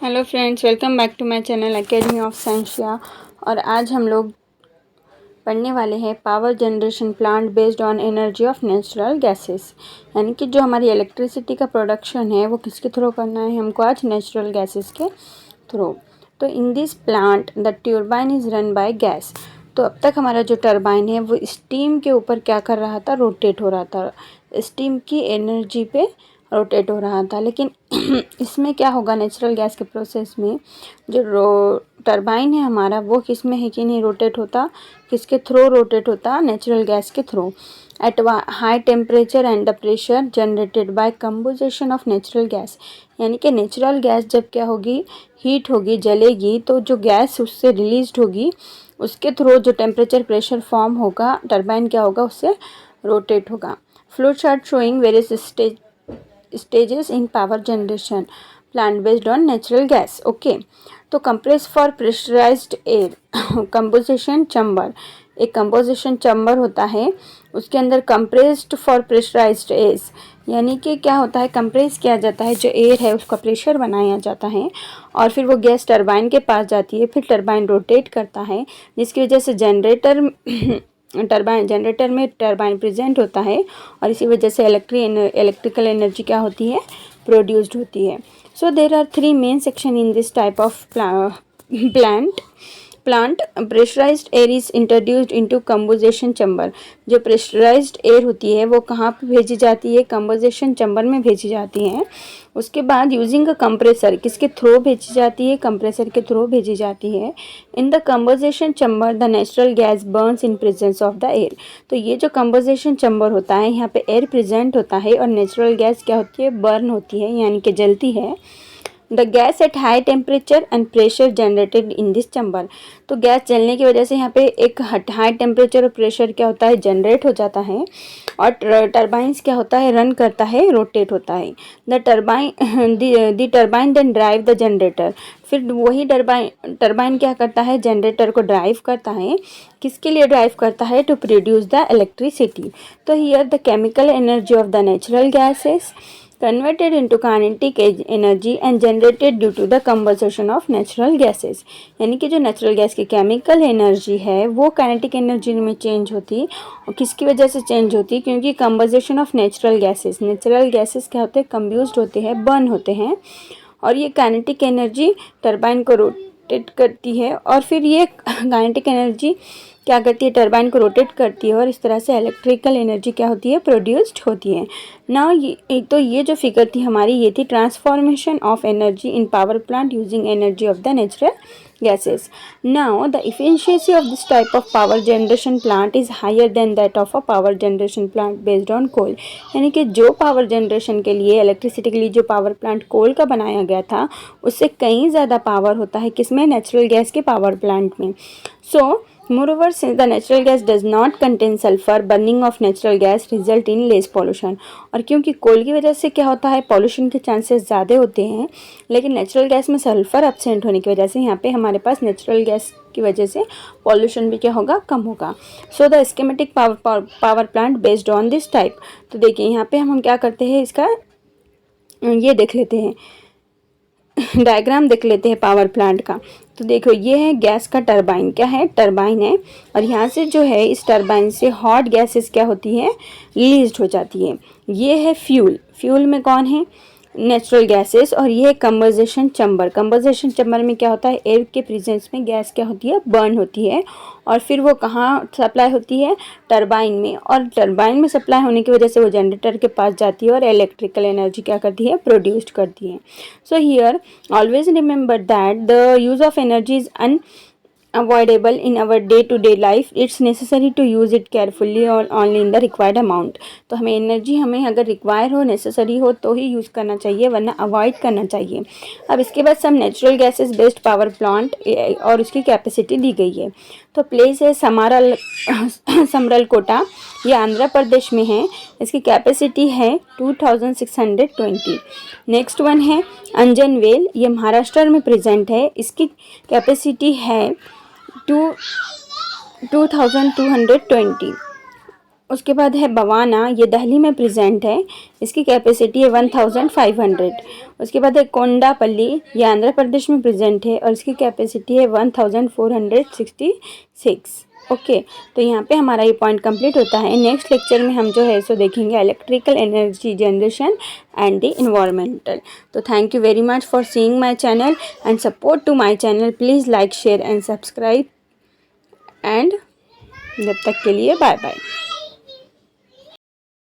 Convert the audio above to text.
Hello friends, welcome back to my channel academy of Sciencia. और आज हम लोग पढ़ने वाले हैं power generation plant based on energy of natural gases. यानी कि जो हमारी इलेक्ट्रिसिटी का प्रोडक्शन है वो किसके थ्रू करना है हमको, आज नेचुरल गैसेस के थ्रू। तो in this plant the turbine is run by gas. तो अब तक हमारा जो टर्बाइन है वो स्टीम के ऊपर क्या कर रहा था, रोटेट हो रहा था, स्टीम की एनर्जी पे रोटेट हो रहा था। लेकिन इसमें क्या होगा, नेचुरल गैस के प्रोसेस में जो टरबाइन है हमारा वो किस में है कि नहीं रोटेट होता, किसके थ्रू रोटेट होता, नेचुरल गैस के through. At high temperature and the pressure generated by combustion of natural gas. यानी कि नेचुरल गैस जब क्या होगी, हीट होगी, जलेगी, तो जो गैस उससे रिलीज होगी उसके थ्रू जो टेम्परेचर प्रेशर फॉर्म होगा, टरबाइन क्या होगा, उससे रोटेट होगा। Flow chart showing various stages in power generation plant based on natural gas. Okay, तो compress for pressurized air composition chamber, एक कंपोजिशन चैम्बर होता है, उसके अंदर कंप्रेस्ड फॉर प्रेशराइज्ड एयर, यानी कि क्या होता है, कंप्रेस किया जाता है जो एयर है उसका प्रेशर बनाया जाता है और फिर वो गैस टरबाइन के पास जाती है। फिर टरबाइन रोटेट करता है जिसकी वजह से जनरेटर में टरबाइन प्रेजेंट होता है और इसी वजह से इलेक्ट्रिकल एनर्जी क्या होती है, प्रोड्यूस्ड होती है। So there are 3 main section in this type of plant. Pressurised air is introduced into combustion chamber. जो प्रेशराइज्ड एयर होती है वो कहाँ पे भेजी जाती है, कंपोजिशन चैम्बर में भेजी जाती है। उसके बाद यूजिंग अ कंप्रेसर, किसके थ्रू भेजी जाती है, कंप्रेसर के थ्रू भेजी जाती है। In the composition chamber the natural gas Burns in presence of the air. तो ये जो कंपोजिशन चैम्बर होता है यहाँ पे एयर प्रेजेंट होता है और नेचुरल गैस क्या होती है, बर्न होती है, यानी कि जलती है। The gas at high temperature and pressure generated in this chamber. तो गैस जलने की वजह से यहाँ पे एक हाई टेम्परेचर और प्रेशर क्या होता है, जनरेट हो जाता है और टरबाइंस क्या होता है, रन करता है, रोटेट होता है। The turbine then drive the generator. फिर वही टरबाइन क्या करता है, जनरेटर को ड्राइव करता है। किसके लिए ड्राइव करता है, टू प्रोड्यूस द इलेक्ट्रिसिटी। तो here the chemical energy of the natural gases converted into kinetic energy and generated due to the combustion of natural gases। यानी कि जो नेचुरल गैस की केमिकल एनर्जी है वो काइनेटिक एनर्जी में change होती, और किसकी वजह से चेंज होती, क्योंकि कंबस्शन ऑफ नेचुरल गैसेस क्या होते हैं, कंब्यूज्ड होते हैं, बर्न होते हैं, और ये काइनेटिक एनर्जी टरबाइन को रोटेट करती है और फिर ये काइनेटिक एनर्जी क्या करती है, टरबाइन को रोटेट करती है और इस तरह से इलेक्ट्रिकल एनर्जी क्या होती है, प्रोड्यूस्ड होती है ना। ये जो फिगर थी हमारी, ये थी transformation of energy in power plant using energy of the natural gases. Now the efficiency of this type of power generation plant is higher than that of a power generation plant based on coal। यानी कि जो power generation के लिए, electricity के लिए जो power plant कोल का बनाया गया था उससे कहीं ज़्यादा पावर होता है किसमें, नेचुरल गैस के पावर प्लांट में। सो moreover since the natural gas does not contain sulfur, burning of natural gas result in less pollution। और क्योंकि कोल की वजह से क्या होता है, पॉल्यूशन के चांसेस ज़्यादा होते हैं, लेकिन नेचुरल गैस में सल्फर एब्सेंट होने की वजह से यहाँ पे हमारे पास नेचुरल गैस की वजह से पॉल्यूशन भी क्या होगा, कम होगा। So the schematic power plant based on this type. तो देखिए यहाँ पे हम क्या करते हैं, इसका ये देख लेते हैं, डायग्राम देख लेते हैं पावर प्लांट का। तो देखो ये है गैस का टरबाइन, क्या है, टरबाइन है, और यहाँ से जो है इस टरबाइन से हॉट गैसेस क्या होती है, रिलीज हो जाती है। ये है फ्यूल में कौन है, नेचुरल गैसेस, और ये है कंबस्शन चैम्बर में क्या होता है, एयर के प्रेजेंस में गैस क्या होती है, बर्न होती है और फिर वो कहाँ सप्लाई होती है, टरबाइन में, और टरबाइन में सप्लाई होने की वजह से वो जनरेटर के पास जाती है और इलेक्ट्रिकल एनर्जी क्या करती है, प्रोड्यूस्ड करती है। So here always remember that the use of energy is unavoidable in our day to day life, it's necessary to use it carefully or only in the required amount। तो हमें energy हमें अगर require हो, necessary हो तो ही use करना चाहिए, वरना अवॉइड करना चाहिए। अब इसके बाद some natural gases based power plant और उसकी कैपेसिटी दी गई है। तो प्लेस है समरलकोटा, ये आंध्र प्रदेश में है, इसकी कैपेसिटी है 2620। नेक्स्ट वन है अंजनवेल, ये महाराष्ट्र में प्रेजेंट है, इसकी कैपेसिटी है 2220। उसके बाद है बवाना, ये दिल्ली में प्रेजेंट है, इसकी कैपेसिटी है 1500। उसके बाद है कोंडापल्ली, ये आंध्र प्रदेश में प्रेजेंट है और इसकी कैपेसिटी है 1466। ओके, तो यहाँ पे हमारा ये पॉइंट कंप्लीट होता है। नेक्स्ट लेक्चर में हम जो है सो देखेंगे electrical energy generation and the environmental. तो thank you very much for seeing my channel and support to my channel. Please like share and subscribe and जब तक के लिए बाय बाय।